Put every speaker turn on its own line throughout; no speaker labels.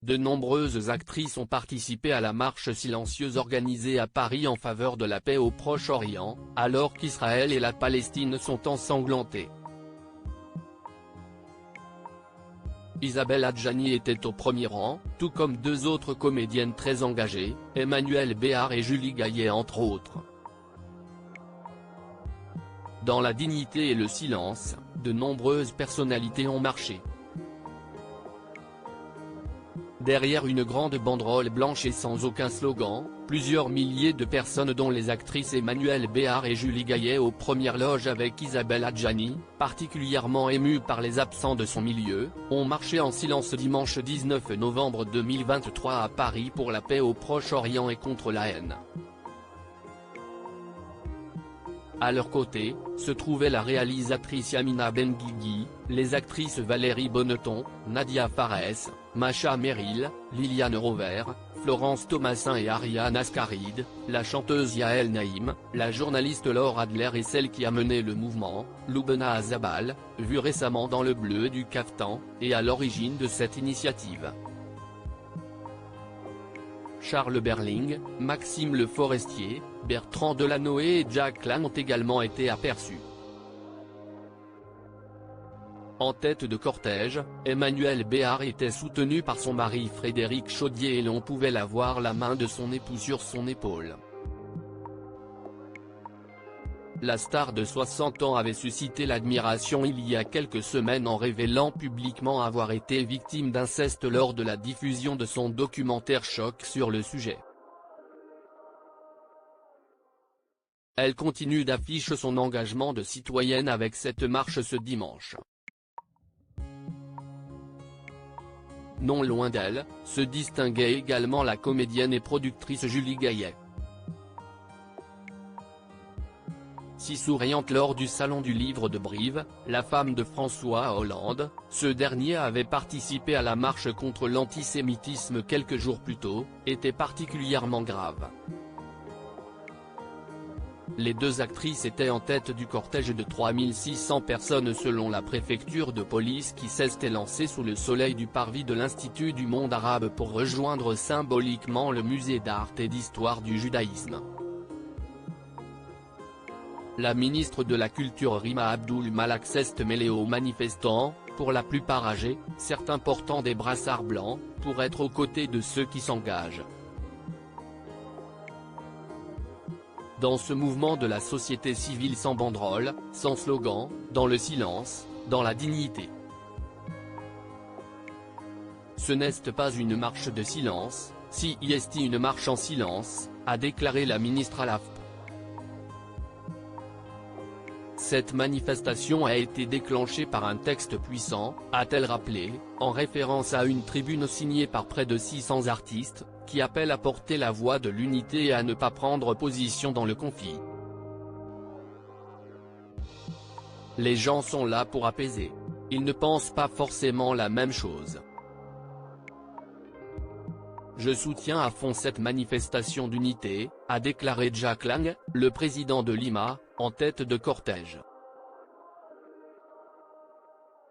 de nombreuses actrices ont participé à la marche silencieuse organisée à Paris en faveur de la paix au Proche-Orient, alors qu'Israël et la Palestine sont ensanglantés. Isabelle Adjani était au premier rang, tout comme deux autres comédiennes très engagées, Emmanuelle Béard et Julie Gaillet entre autres. Dans la dignité et le silence, de nombreuses personnalités ont marché. Derrière une grande banderole blanche et sans aucun slogan, plusieurs milliers de personnes dont les actrices Emmanuelle Béard et Julie Gaillet aux premières loges avec Isabelle Adjani, particulièrement émue par les absents de son milieu, ont marché en silence dimanche 19 novembre 2023 à Paris pour la paix au Proche-Orient et contre la haine. À leur côté, se trouvait la réalisatrice Yamina Benguigui, les actrices Valérie Bonneton, Nadia Fares, Macha Merrill, Liliane Rover, Florence Thomasin et Ariane Ascaride, la chanteuse Yael Naïm, la journaliste Laure Adler et celle qui a mené le mouvement, Loubna Azabal, vue récemment dans le bleu du caftan, et à l'origine de cette initiative. Charles Berling, Maxime Le Forestier, Bertrand Delanoë et Jack Lang ont également été aperçus. En tête de cortège, Emmanuelle Béard était soutenue par son mari Frédéric Chaudier et l'on pouvait la voir la main de son époux sur son épaule. La star de 60 ans avait suscité l'admiration il y a quelques semaines en révélant publiquement avoir été victime d'inceste lors de la diffusion de son documentaire Choc sur le sujet. Elle continue d'afficher son engagement de citoyenne avec cette marche ce dimanche. Non loin d'elle, se distinguait également la comédienne et productrice Julie Gaillet. Si souriante lors du Salon du Livre de Brive, la femme de François Hollande, ce dernier avait participé à la marche contre l'antisémitisme quelques jours plus tôt, était particulièrement grave. Les deux actrices étaient en tête du cortège de 3600 personnes selon la préfecture de police qui s'est élancée sous le soleil du parvis de l'Institut du monde arabe pour rejoindre symboliquement le musée d'art et d'histoire du judaïsme. La ministre de la Culture Rima Abdul Malak s'est mêlée aux manifestants, pour la plupart âgés, certains portant des brassards blancs, pour être aux côtés de ceux qui s'engagent. Dans ce mouvement de la société civile sans banderole, sans slogan, dans le silence, dans la dignité. Ce n'est pas une marche de silence, si est une marche en silence, a déclaré la ministre à l'AFP. Cette manifestation a été déclenchée par un texte puissant, a-t-elle rappelé, en référence à une tribune signée par près de 600 artistes, qui appelle à porter la voix de l'unité et à ne pas prendre position dans le conflit. Les gens sont là pour apaiser. Ils ne pensent pas forcément la même chose. Je soutiens à fond cette manifestation d'unité, a déclaré Jack Lang, le président de Lima, en tête de cortège.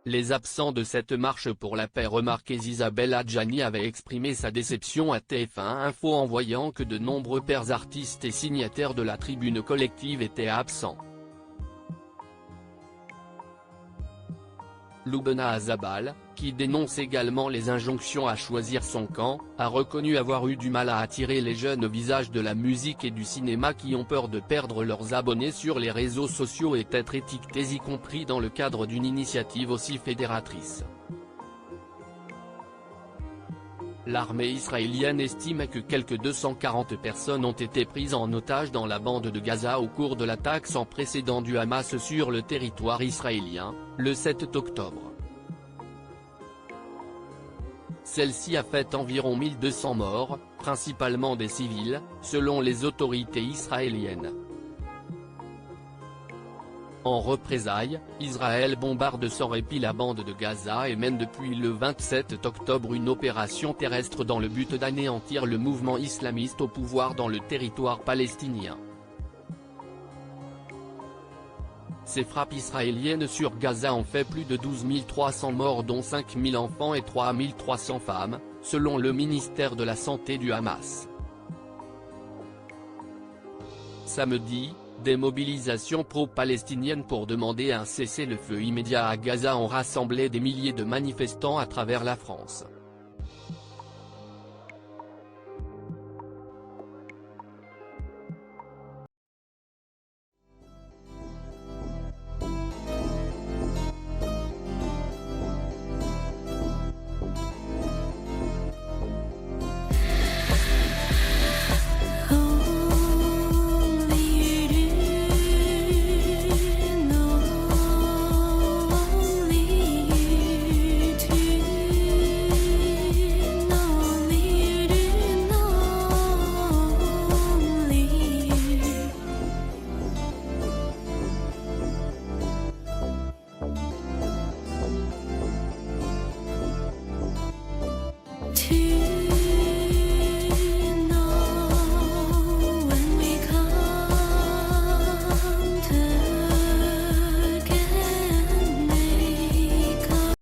Les absents de cette marche pour la paix remarqués Isabelle Adjani avait exprimé sa déception à TF1 Info en voyant que de nombreux pères artistes et signataires de la tribune collective étaient absents. Loubna Azabal, qui dénonce également les injonctions à choisir son camp, a reconnu avoir eu du mal à attirer les jeunes visages de la musique et du cinéma qui ont peur de perdre leurs abonnés sur les réseaux sociaux et être étiquetés y compris dans le cadre d'une initiative aussi fédératrice. L'armée israélienne estime que quelques 240 personnes ont été prises en otage dans la bande de Gaza au cours de l'attaque sans précédent du Hamas sur le territoire israélien, le 7 octobre. Celle-ci a fait environ 1200 morts, principalement des civils, selon les autorités israéliennes. En représailles, Israël bombarde sans répit la bande de Gaza et mène depuis le 27 octobre une opération terrestre dans le but d'anéantir le mouvement islamiste au pouvoir dans le territoire palestinien. Ces frappes israéliennes sur Gaza ont fait plus de 12 300 morts dont 5 000 enfants et 3 300 femmes, selon le ministère de la Santé du Hamas. Samedi, des mobilisations pro-palestiniennes pour demander un cessez-le-feu immédiat à Gaza ont rassemblé des milliers de manifestants à travers la France.